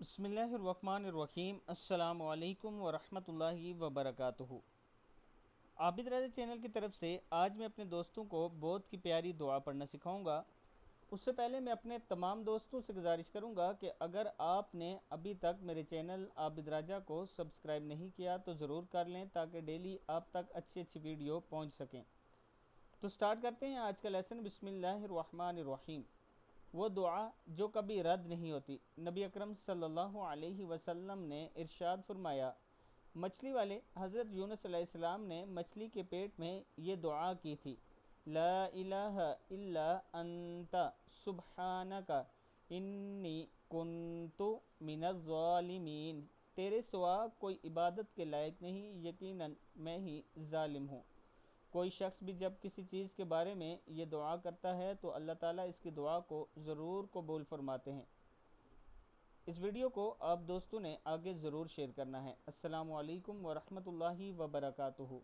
बिस्मिल्लाहिर्रहमानिर्रहीम अस्सलामु अलैकुम वरहमतुल्लाहि वबरकातुहू। आबिद रज़ा चैनल की तरफ से आज मैं अपने दोस्तों को बहुत की प्यारी दुआ पढ़ना सिखाऊंगा। उससे पहले मैं अपने तमाम दोस्तों से गुजारिश करूंगा कि अगर आपने अभी तक मेरे चैनल आबिद राजा को सब्सक्राइब नहीं किया तो ज़रूर कर लें ताकि डेली आप तक अच्छी अच्छी वीडियो पहुंच सकें। तो स्टार्ट करते हैं आज का लेसन। बिस्मिल्लाहिर्रहमानिर्रहीम। वो दुआ जो कभी रद्द नहीं होती। नबी अकरम सल्लल्लाहु अलैहि वसल्लम ने इरशाद फरमाया, मछली वाले हज़रत यूनुस अलैहिस्सलाम ने मछली के पेट में ये दुआ की थी, ला इलाहा इल्ला अंता सुब्हानका इन्नी कुन्तु मिनज़ ज़ालिमीन। तेरे सिवा कोई इबादत के लायक नहीं, यकीनन मैं ही जालिम हूँ। कोई शख्स भी जब किसी चीज़ के बारे में ये दुआ करता है तो अल्लाह ताला इसकी दुआ को ज़रूर कबूल फरमाते हैं। इस वीडियो को आप दोस्तों ने आगे ज़रूर शेयर करना है। अस्सलामु अलैकुम वरहमतुल्लाहि वबरकातुहू।